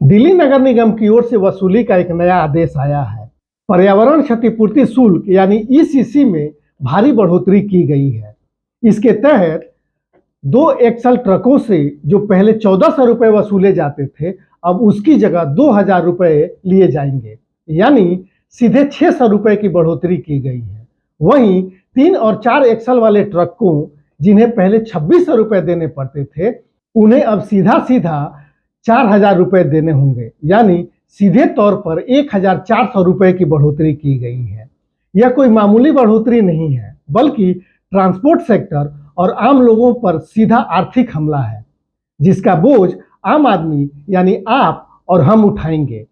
दिल्ली नगर निगम की ओर से वसूली का एक नया आदेश आया है। पर्यावरण क्षतिपूर्ति शुल्क यानी ईसीसी में भारी बढ़ोतरी की गई है। इसके तहत 2 एक्सल ट्रकों से जो पहले 1400 रुपए वसूले जाते थे, अब उसकी जगह 2000 रुपए लिए जाएंगे, यानी सीधे 600 रुपए की बढ़ोतरी की गई है। वहीं 3 और 4 एक्सल वाले ट्रकों, जिन्हें पहले 2600 रुपए देने पड़ते थे, उन्हें अब सीधा सीधा 4000 रुपए देने होंगे, यानी सीधे तौर पर 1400 रुपए की बढ़ोतरी की गई है। यह कोई मामूली बढ़ोतरी नहीं है, बल्कि ट्रांसपोर्ट सेक्टर और आम लोगों पर सीधा आर्थिक हमला है, जिसका बोझ आम आदमी यानी आप और हम उठाएंगे।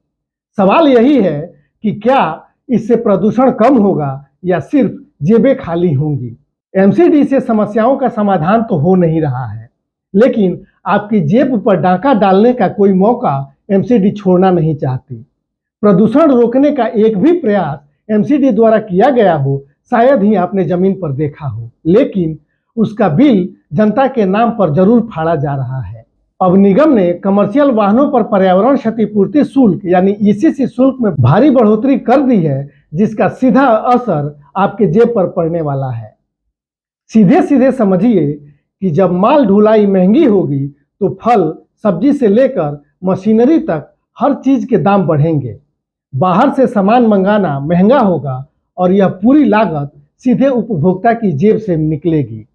सवाल यही है कि क्या इससे प्रदूषण कम होगा या सिर्फ जेबें खाली होंगी। एमसीडी से समस्याओं का समाधान तो हो नहीं रहा है, लेकिन आपकी जेब पर डाका डालने का कोई मौका एमसीडी छोड़ना नहीं चाहती। प्रदूषण रोकने का एक भी प्रयास एमसीडी द्वारा किया गया हो, शायद ही आपने जमीन पर देखा हो, लेकिन उसका बिल जनता के नाम पर जरूर फाड़ा जा रहा है। अब निगम ने कमर्शियल वाहनों पर पर्यावरण क्षतिपूर्ति शुल्क यानी ईसीसी शुल्क में भारी बढ़ोतरी कर दी है, जिसका सीधा असर आपके जेब पर पड़ने वाला है। सीधे सीधे समझिए कि जब माल ढुलाई महंगी होगी तो फल, सब्जी से लेकर मशीनरी तक हर चीज के दाम बढ़ेंगे। बाहर से सामान मंगाना महंगा होगा और यह पूरी लागत सीधे उपभोक्ता की जेब से निकलेगी।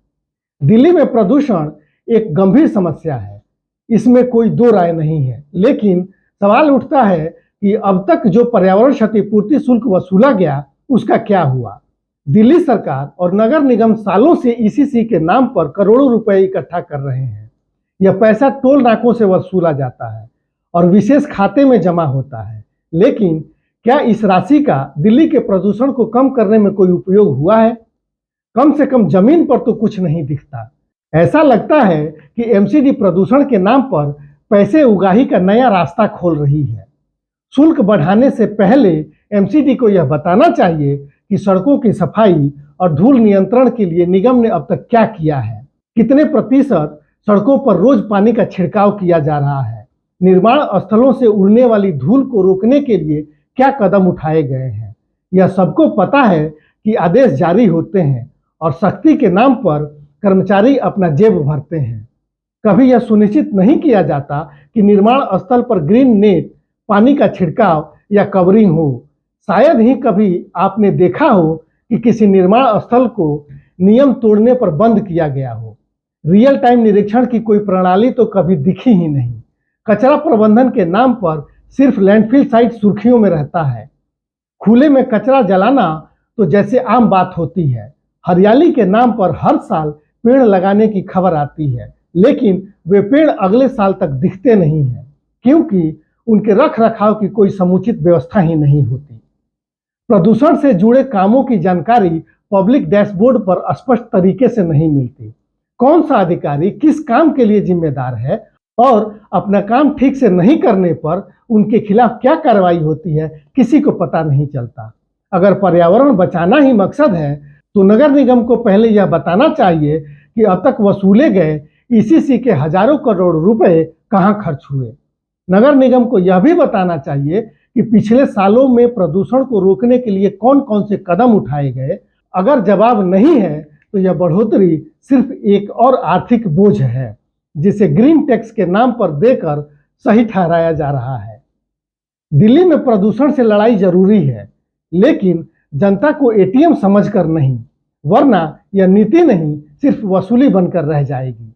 दिल्ली में प्रदूषण एक गंभीर समस्या है, इसमें कोई दो राय नहीं है, लेकिन सवाल उठता है कि अब तक जो पर्यावरण क्षतिपूर्ति शुल्क वसूला गया, उसका क्या हुआ। दिल्ली सरकार और नगर निगम सालों से ईसीसी के नाम पर करोड़ों रुपए इकट्ठा कर रहे हैं। यह पैसा टोल नाकों से वसूला जाता है और विशेष खाते में जमा होता है, लेकिन क्या इस राशि का दिल्ली के प्रदूषण को कम करने में कोई उपयोग हुआ है? कम से कम जमीन पर तो कुछ नहीं दिखता। ऐसा लगता है कि एमसीडी प्रदूषण के नाम पर पैसे उगाही का नया रास्ता खोल रही है। शुल्क बढ़ाने से पहले एमसीडी को यह बताना चाहिए कि सड़कों की सफाई और धूल नियंत्रण के लिए निगम ने अब तक क्या किया है, कितने प्रतिशत सड़कों पर रोज पानी का छिड़काव किया जा रहा है, निर्माण स्थलों से उड़ने वाली धूल को रोकने के लिए क्या कदम उठाए गए हैं। यह सबको पता है कि आदेश जारी होते हैं और सख्ती के नाम पर कर्मचारी अपना जेब भरते हैं। कभी यह सुनिश्चित नहीं किया जाता कि निर्माण स्थल पर ग्रीन नेट, पानी का छिड़काव या कवरिंग हो। शायद ही कभी आपने देखा हो कि किसी निर्माण स्थल को नियम तोड़ने पर बंद किया गया हो। रियल टाइम निरीक्षण की कोई प्रणाली तो कभी दिखी ही नहीं। कचरा प्रबंधन के नाम पर सिर्फ लैंडफिल साइट सुर्खियों में रहता है। खुले में कचरा जलाना तो जैसे आम बात होती है। हरियाली के नाम पर हर साल पेड़ लगाने की खबर आती है, लेकिन वे पेड़ अगले साल तक दिखते नहीं हैं, क्योंकि उनके रख रखाव की कोई समुचित व्यवस्था ही नहीं होती। प्रदूषण से जुड़े कामों की जानकारी पब्लिक डैशबोर्ड पर स्पष्ट तरीके से नहीं मिलती। कौन सा अधिकारी किस काम के लिए जिम्मेदार है और अपना काम ठीक से नहीं करने पर उनके खिलाफ क्या कार्रवाई होती है, किसी को पता नहीं चलता। अगर पर्यावरण बचाना ही मकसद है तो नगर निगम को पहले यह बताना चाहिए कि अब तक वसूले गए ईसीसी के हजारों करोड़ रुपए कहां खर्च हुए। नगर निगम को यह भी बताना चाहिए कि पिछले सालों में प्रदूषण को रोकने के लिए कौन कौन से कदम उठाए गए। अगर जवाब नहीं है तो यह बढ़ोतरी सिर्फ एक और आर्थिक बोझ है, जिसे ग्रीन टैक्स के नाम पर देकर सही ठहराया जा रहा है। दिल्ली में प्रदूषण से लड़ाई जरूरी है, लेकिन जनता को एटीएम समझकर नहीं, वरना यह नीति नहीं सिर्फ वसूली बनकर रह जाएगी।